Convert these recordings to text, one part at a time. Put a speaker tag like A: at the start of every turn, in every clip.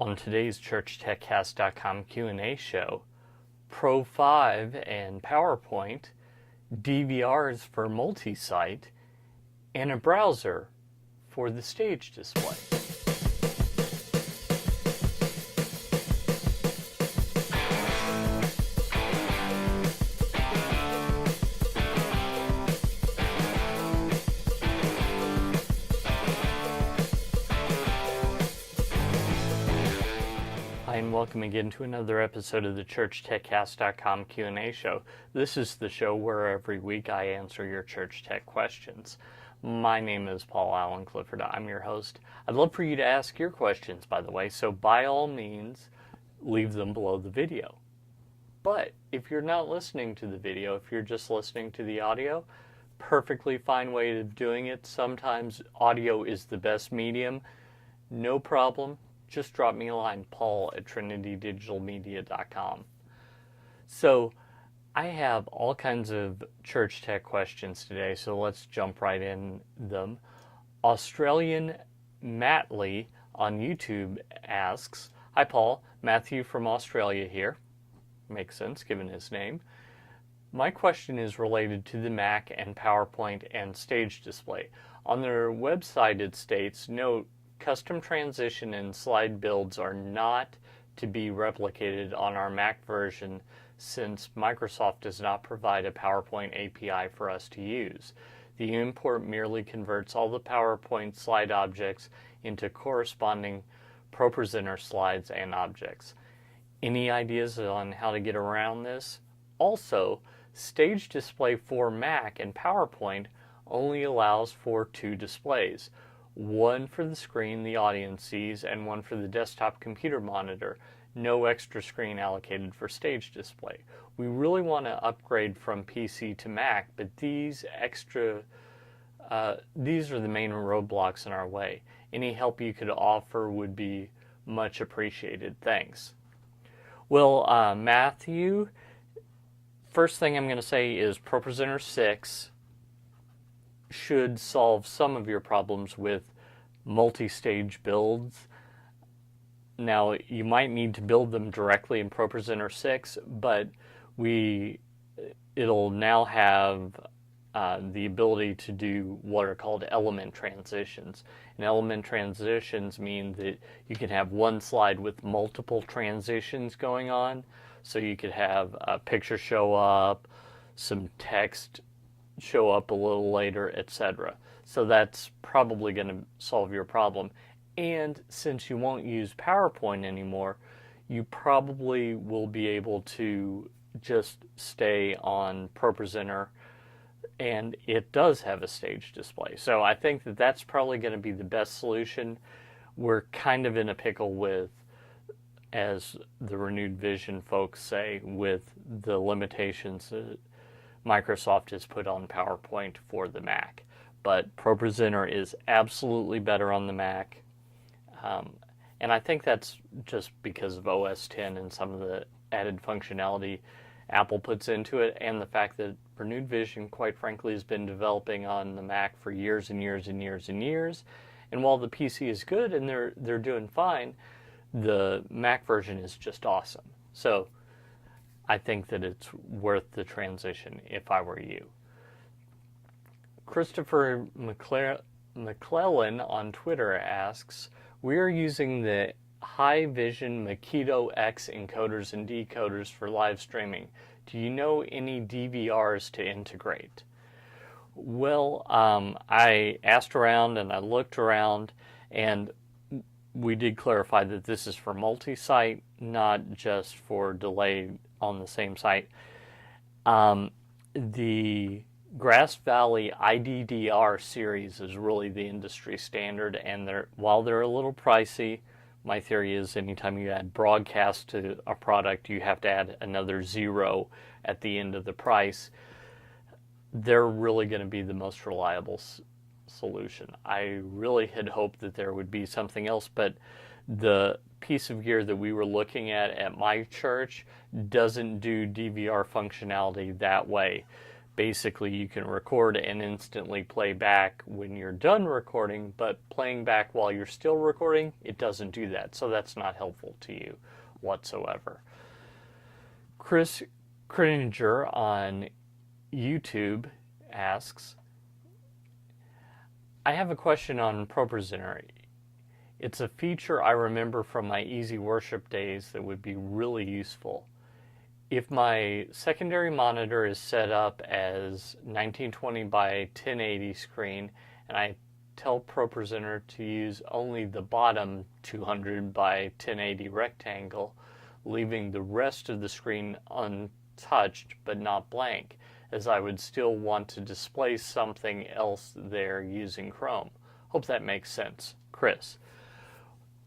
A: On today's ChurchTechCast.com Q&A show, Pro5 and Powerpoint, DVRs for multisite, and a browser for the stage display. Hi, and welcome again to another episode of the ChurchTechCast.com Q&A show. This is the show where every week I answer your church tech questions. My name is Paul Allen Clifford. I'm your host. I'd love for you to ask your questions, by the way, so by all means, leave them below the video. But if you're not listening to the video, if you're just listening to the audio, perfectly fine way of doing it. Sometimes audio is the best medium. No problem. Just drop me a line, paul@trinitydigitalmedia.com. So I have all kinds of church tech questions today, so let's jump right in them. Australian Matley on YouTube asks, "Hi Paul, Matthew from Australia here." Makes sense given his name. "My question is related to the Mac and PowerPoint and stage display. On their website it states, note, custom transition and slide builds are not to be replicated on our Mac version since Microsoft does not provide a PowerPoint API for us to use. The import merely converts all the PowerPoint slide objects into corresponding ProPresenter slides and objects. Any ideas on how to get around this? Also, stage display for Mac and PowerPoint only allows for two displays. One for the screen the audience sees and one for the desktop computer monitor. No extra screen allocated for stage display. We really want to upgrade from PC to Mac, but these are the main roadblocks in our way. Any help you could offer would be much appreciated. Thanks." Well, Matthew, first thing I'm going to say is ProPresenter 6 should solve some of your problems with multi-stage builds. Now, you might need to build them directly in ProPresenter 6, but it'll now have the ability to do what are called element transitions. And element transitions mean that you can have one slide with multiple transitions going on. So you could have a picture show up, some text show up a little later, etc. So that's probably going to solve your problem. And since you won't use PowerPoint anymore, you probably will be able to just stay on ProPresenter, and it does have a stage display. So I think that that's probably going to be the best solution. We're kind of in a pickle with, as the Renewed Vision folks say, with the limitations that Microsoft has put on PowerPoint for the Mac. But ProPresenter is absolutely better on the Mac. And I think that's just because of OS X and some of the added functionality Apple puts into it, and the fact that Renewed Vision, quite frankly, has been developing on the Mac for years and years and years and years. And while the PC is good and they're doing fine, the Mac version is just awesome. So I think that it's worth the transition if I were you. Christopher McClellan on Twitter asks, "We are using the High Vision Makito X encoders and decoders for live streaming. Do you know any DVRs to integrate?" Well, I asked around and I looked around, and we did clarify that this is for multi-site, not just for delay on the same site. The Grass Valley IDDR series is really the industry standard, and while they're a little pricey, my theory is anytime you add broadcast to a product, you have to add another zero at the end of the price. They're really going to be the most reliable solution. I really had hoped that there would be something else, but the piece of gear that we were looking at my church doesn't do DVR functionality that way. basically you can record and instantly play back when you're done recording, but playing back while you're still recording, it doesn't do that. So that's not helpful to you whatsoever. Chris Krininger on YouTube asks, I have a question on ProPresenter. It's a feature I remember from my easy worship days that would be really useful. If my secondary monitor is set up as 1920 by 1080 screen and I tell ProPresenter to use only the bottom 200 by 1080 rectangle, leaving the rest of the screen untouched but not blank, as I would still want to display something else there using Chrome. Hope that makes sense. Chris.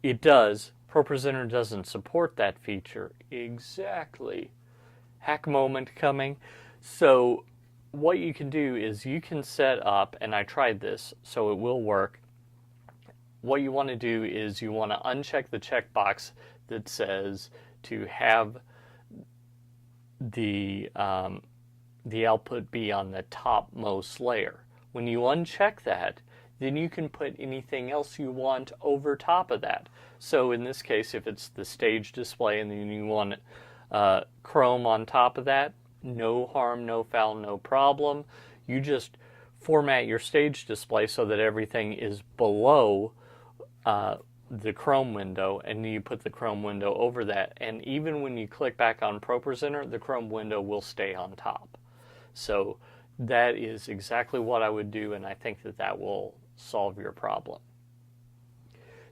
A: It does. ProPresenter doesn't support that feature. Exactly. Hack moment coming. So what you can do is you can set up, and I tried this, so it will work. What you want to do is you want to uncheck the checkbox that says to have the output be on the topmost layer. When you uncheck that, then you can put anything else you want over top of that. So in this case, if it's the stage display and then you want Chrome on top of that, no harm, no foul, no problem. You just format your stage display so that everything is below the Chrome window, and you put the Chrome window over that. And even when you click back on ProPresenter, the Chrome window will stay on top. So that is exactly what I would do, and I think that that will solve your problem.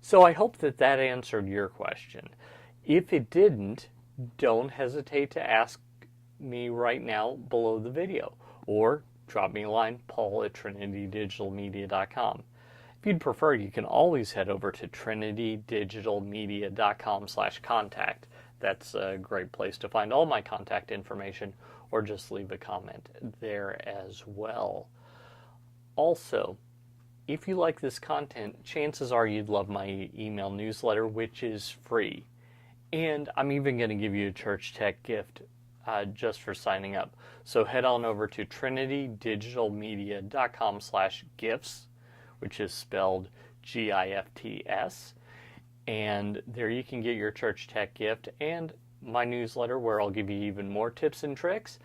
A: So I hope that that answered your question. If it didn't, don't hesitate to ask me right now below the video, or drop me a line, paul@trinitydigitalmedia.com. If you'd prefer, you can always head over to trinitydigitalmedia.com/contact. That's a great place to find all my contact information, or just leave a comment there as well. Also, if you like this content, chances are you'd love my email newsletter, which is free. And I'm even going to give you a Church Tech gift just for signing up. So head on over to trinitydigitalmedia.com/gifts, which is spelled GIFTS. And there you can get your Church Tech gift and my newsletter, where I'll give you even more tips and tricks,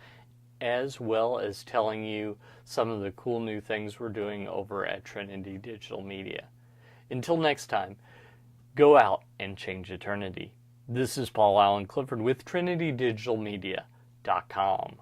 A: as well as telling you some of the cool new things we're doing over at Trinity Digital Media. Until next time, go out and change eternity. This is Paul Allen Clifford with TrinityDigitalMedia.com.